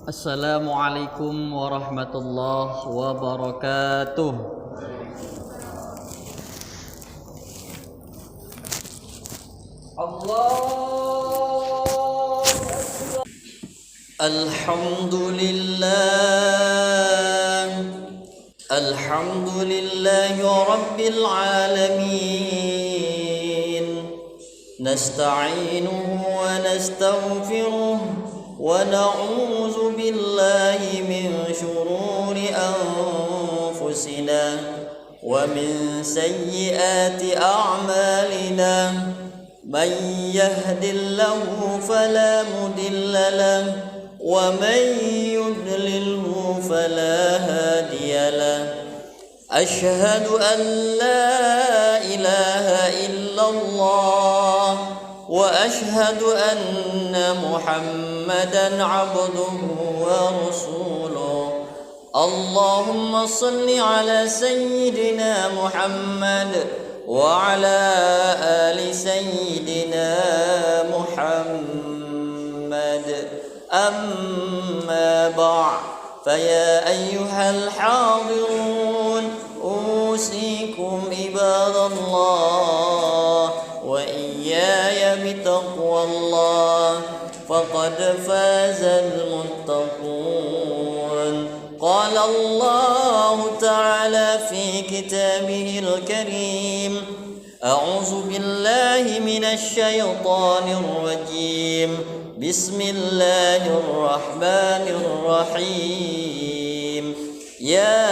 Assalamualaikum warahmatullahi wabarakatuh. Allah Alhamdulillah Alhamdulillahi rabbil alamin. Nasta'inuhu wa nastaghfiruh ونعوذ بالله من شرور أنفسنا ومن سيئات أعمالنا من يهد الله فلا مضل له ومن يضلله فلا هادي له أشهد أن لا إله إلا الله وأشهد أن محمدا عبده ورسوله. اللهم صل على سيدنا محمد وعلى آل سيدنا محمد. أما بعد فيا أيها الحاضرون أوصيكم عباد الله وإياي بتقوى الله فقد فاز المتقون. قال الله تعالى في كتابه الكريم أعوذ بالله من الشيطان الرجيم بسم الله الرحمن الرحيم. يا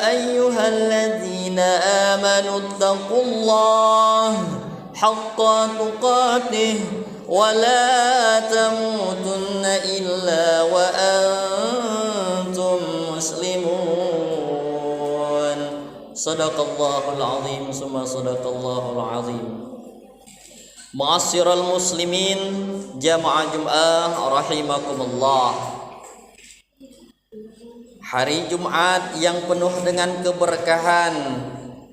أيها الذين آمنوا اتقوا الله حق تقاته ولا تموتن إلا وأنتم مسلمون. صدق الله العظيم ثم صدق الله العظيم. Ma'asyiral muslimin jamaah Jum'ah rahimakumullah. Hari Jumat yang penuh dengan keberkahan,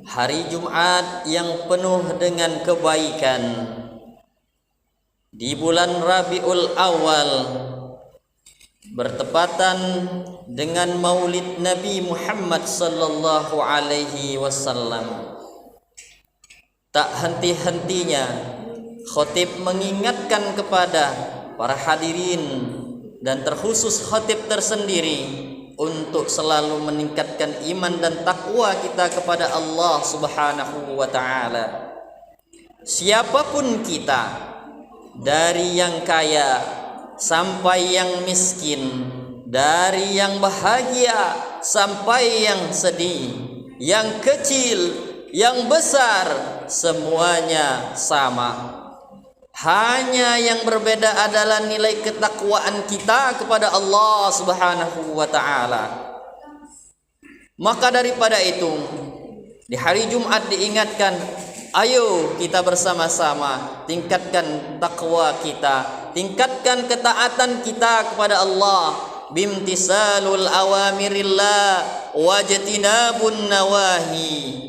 hari Jumat yang penuh dengan kebaikan. Di bulan Rabiul Awal bertepatan dengan Maulid Nabi Muhammad sallallahu alaihi wasallam. Tak henti-hentinya khatib mengingatkan kepada para hadirin dan terkhusus khatib tersendiri untuk selalu meningkatkan iman dan takwa kita kepada Allah Subhanahu wa taala. Siapapun kita, dari yang kaya sampai yang miskin, dari yang bahagia sampai yang sedih, yang kecil, yang besar, semuanya sama. Hanya yang berbeda adalah nilai ketakwaan kita kepada Allah Subhanahu wa taala. Maka daripada itu, di hari Jumat diingatkan, ayo kita bersama-sama tingkatkan takwa kita, tingkatkan ketaatan kita kepada Allah, bimtisalul awamirillah wajtinabun nawahi.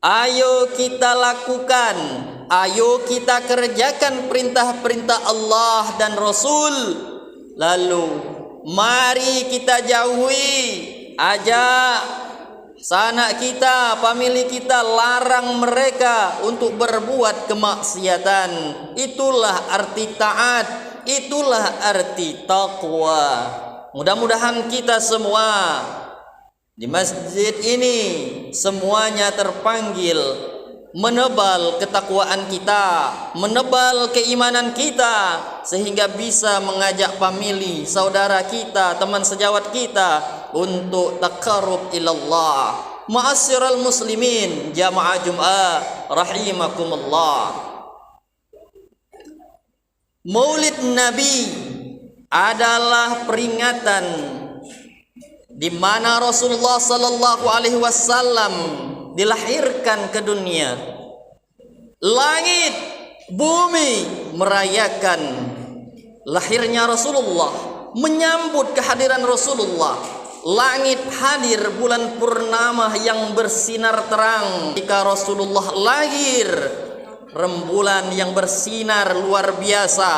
Ayo kita lakukan, ayo kita kerjakan perintah-perintah Allah dan Rasul. Lalu mari kita jauhi, ajak sanak kita, famili kita, larang mereka untuk berbuat kemaksiatan. Itulah arti taat, itulah arti taqwa. Mudah-mudahan kita semua di masjid ini semuanya terpanggil menebal ketakwaan kita, menebal keimanan kita, sehingga bisa mengajak famili, saudara kita, teman sejawat kita untuk taqarrub ilallah. Ma'asyiral muslimin jamaah Jum'ah rahimakumullah. Maulid Nabi adalah peringatan di mana Rasulullah sallallahu alaihi wasallam dilahirkan ke dunia. Langit, bumi merayakan lahirnya Rasulullah, menyambut kehadiran Rasulullah. Langit hadir bulan purnama yang bersinar terang ketika Rasulullah lahir. Rembulan yang bersinar luar biasa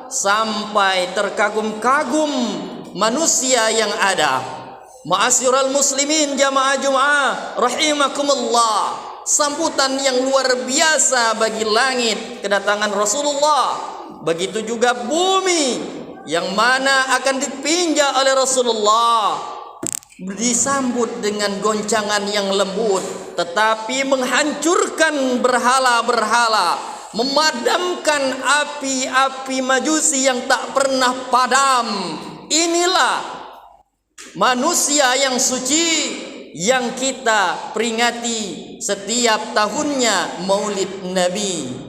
sampai terkagum-kagum manusia yang ada. Ma'asyiral muslimin jamaah Jumat rahimakumullah, sambutan yang luar biasa bagi langit kedatangan Rasulullah. Begitu juga bumi yang mana akan dipinjau oleh Rasulullah, disambut dengan goncangan yang lembut, tetapi menghancurkan berhala-berhala, memadamkan api-api majusi yang tak pernah padam. Inilah manusia yang suci yang kita peringati setiap tahunnya Maulid Nabi.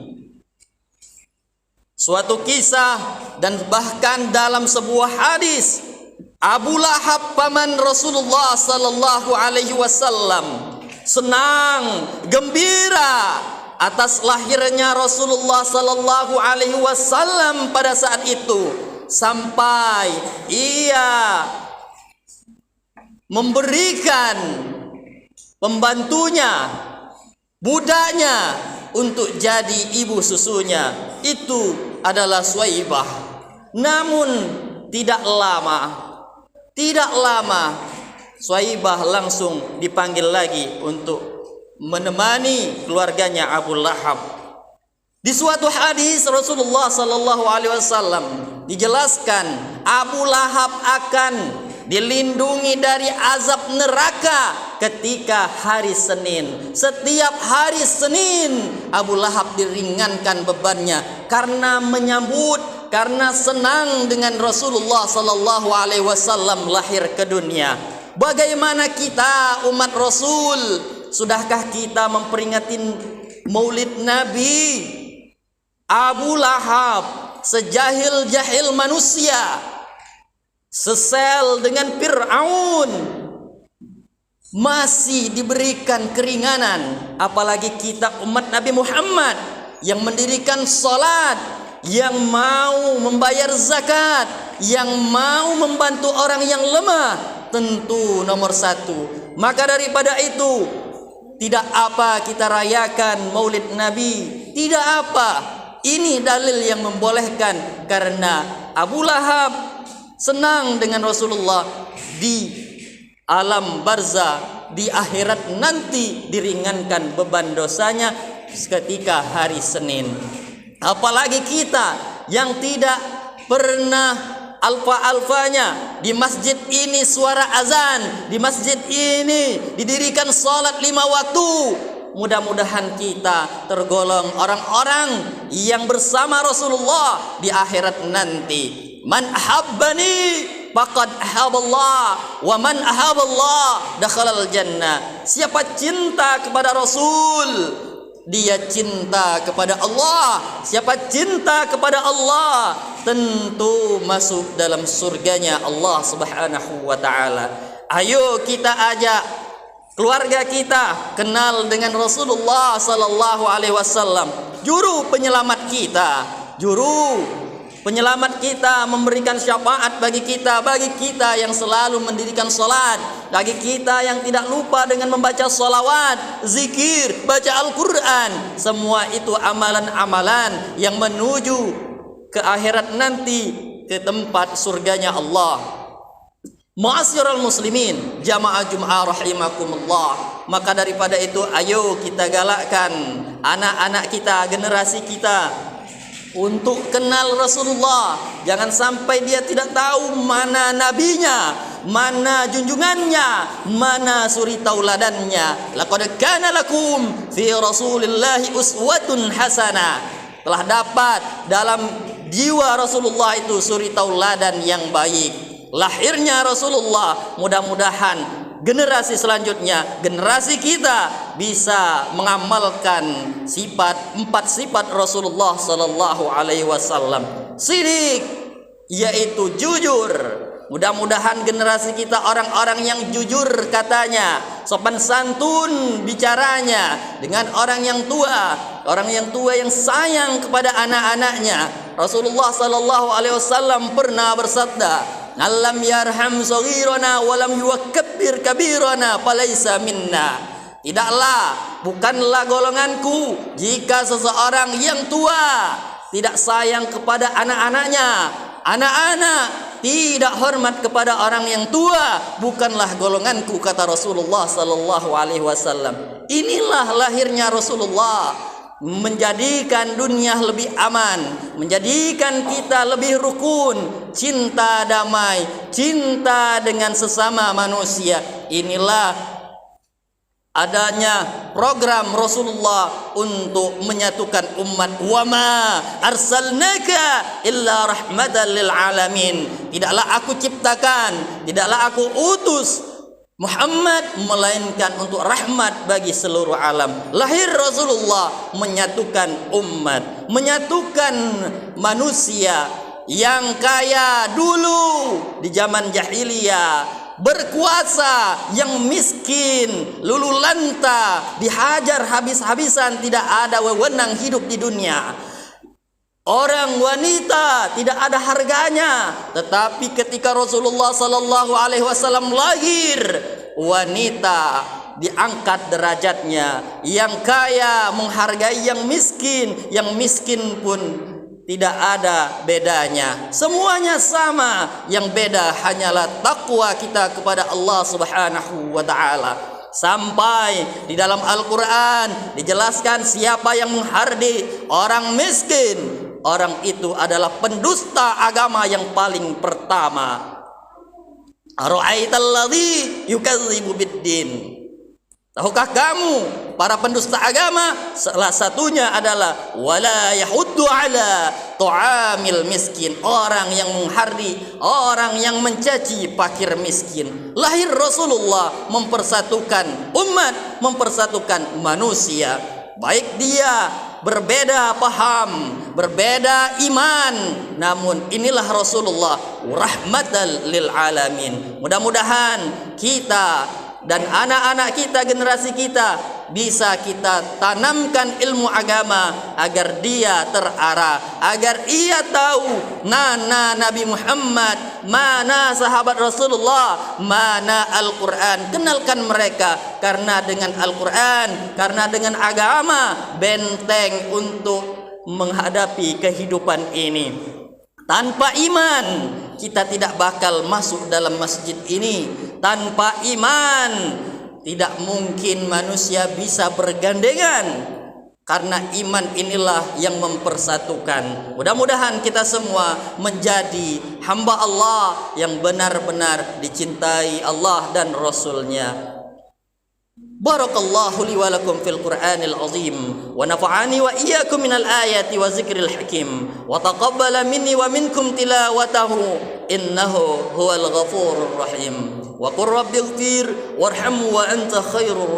Suatu kisah dan bahkan dalam sebuah hadis, Abu Lahab paman Rasulullah sallallahu alaihi wasallam senang, gembira atas lahirnya Rasulullah sallallahu alaihi wasallam pada saat itu, sampai ia memberikan pembantunya, budaknya untuk jadi ibu susunya. Itu adalah Suwaibah. Namun tidak lama Suwaibah langsung dipanggil lagi untuk menemani keluarganya Abu Lahab. Di suatu hadis Rasulullah sallallahu alaihi wasallam dijelaskan Abu Lahab akan dilindungi dari azab neraka ketika hari Senin. Setiap hari Senin Abu Lahab diringankan bebannya karena menyambut, karena senang dengan Rasulullah sallallahu alaihi wasallam lahir ke dunia. Bagaimana kita umat Rasul? Sudahkah kita memperingati Maulid Nabi? Abu Lahab, sejahil-jahil manusia, sesel dengan Fir'aun, masih diberikan keringanan. Apalagi kita umat Nabi Muhammad yang mendirikan salat, yang mau membayar zakat, yang mau membantu orang yang lemah, tentu nomor satu. Maka daripada itu, tidak apa kita rayakan Maulid Nabi, tidak apa. Ini dalil yang membolehkan, karena Abu Lahab senang dengan Rasulullah di alam barzah, di akhirat nanti diringankan beban dosanya ketika hari Senin. Apalagi kita yang tidak pernah alfa-alfanya di masjid ini suara azan, di masjid ini didirikan salat 5 waktu. Mudah-mudahan kita tergolong orang-orang yang bersama Rasulullah di akhirat nanti. Man ahabbani faqad ahabballah wa man ahabballah dakhalal jannah. Siapa cinta kepada Rasul, dia cinta kepada Allah. Siapa cinta kepada Allah, tentu masuk dalam surganya Allah Subhanahu wa taala. Ayo kita ajak keluarga kita kenal dengan Rasulullah sallallahu alaihi wasallam, juru penyelamat kita, juru penyelamat kita, memberikan syafaat bagi kita yang selalu mendirikan salat, bagi kita yang tidak lupa dengan membaca salawat, zikir, baca Al-Quran. Semua itu amalan-amalan yang menuju ke akhirat nanti, ke tempat surganya Allah. Ma'asyiral muslimin jamaah Jumat rahimakumullah. Maka daripada itu, ayo kita galakkan anak-anak kita, generasi kita untuk kenal Rasulullah. Jangan sampai dia tidak tahu mana nabinya, mana junjungannya, mana suri tauladannya. Laqad kana lakum fi Rasulillahi uswatun hasanah. Telah dapat dalam jiwa Rasulullah itu suri tauladan yang baik. Lahirnya Rasulullah, mudah-mudahan generasi selanjutnya, generasi kita bisa mengamalkan 4 sifat Rasulullah sallallahu alaihi wasallam. Sidik, yaitu jujur. Mudah-mudahan generasi kita orang-orang yang jujur katanya, sopan santun bicaranya dengan orang yang tua yang sayang kepada anak-anaknya. Rasulullah sallallahu alaihi wasallam pernah bersabda, "Alam yarham saghirana wa lam yukabbir kabirana falaysa minna." Bukanlah golonganku jika seseorang yang tua tidak sayang kepada anak-anaknya, anak-anak tidak hormat kepada orang yang tua, bukanlah golonganku, kata Rasulullah sallallahu alaihi wasallam. Inilah lahirnya Rasulullah, menjadikan dunia lebih aman, menjadikan kita lebih rukun, cinta damai, cinta dengan sesama manusia. Inilah adanya program Rasulullah untuk menyatukan umat. Wa ma arsalnaka illa rahmatan lil alamin. Tidaklah aku ciptakan, tidaklah aku utus Muhammad melainkan untuk rahmat bagi seluruh alam. Lahir Rasulullah menyatukan umat, menyatukan manusia yang kaya dulu di zaman jahiliyah, berkuasa yang miskin, lulu lanta, dihajar habis-habisan, tidak ada wewenang hidup di dunia. Orang wanita tidak ada harganya, tetapi ketika Rasulullah sallallahu alaihi wasallam lahir, wanita diangkat derajatnya. Yang kaya menghargai yang miskin pun tidak ada bedanya. Semuanya sama. Yang beda hanyalah takwa kita kepada Allah Subhanahu wa taala. Sampai di dalam Al-Qur'an dijelaskan siapa yang menghardik orang miskin, orang itu adalah pendusta agama yang paling pertama. Ara'aitalladzi yukadzibu biddin. Tahukah kamu para pendusta agama, salah satunya adalah wala yahuddu ala ta'amil miskin, orang yang menghardi, orang yang mencaci fakir miskin. Lahir Rasulullah mempersatukan umat, mempersatukan manusia, baik dia berbeda paham, berbeda iman, namun inilah Rasulullah rahmatan lil alamin. Mudah-mudahan kita dan anak-anak kita, generasi kita, bisa kita tanamkan ilmu agama agar dia terarah, agar ia tahu mana Nabi Muhammad, mana sahabat Rasulullah, mana Al-Quran. Kenalkan mereka, karena dengan Al-Quran, karena dengan agama, benteng untuk menghadapi kehidupan ini. Tanpa iman kita tidak bakal masuk dalam masjid ini. Tanpa iman tidak mungkin manusia bisa bergandengan, karena iman inilah yang mempersatukan. Mudah-mudahan kita semua menjadi hamba Allah yang benar-benar dicintai Allah dan Rasulnya. Barakallahu li wa lakum fil Qur'anil azim, wa nafa'ani wa iyyakum minal ayati wa zikril hakim, wa taqabbala minni wa minkum tilawatahu innahu huwal ghafurur rahim. Wa qur rabbighfir warhamhu wa anta khairur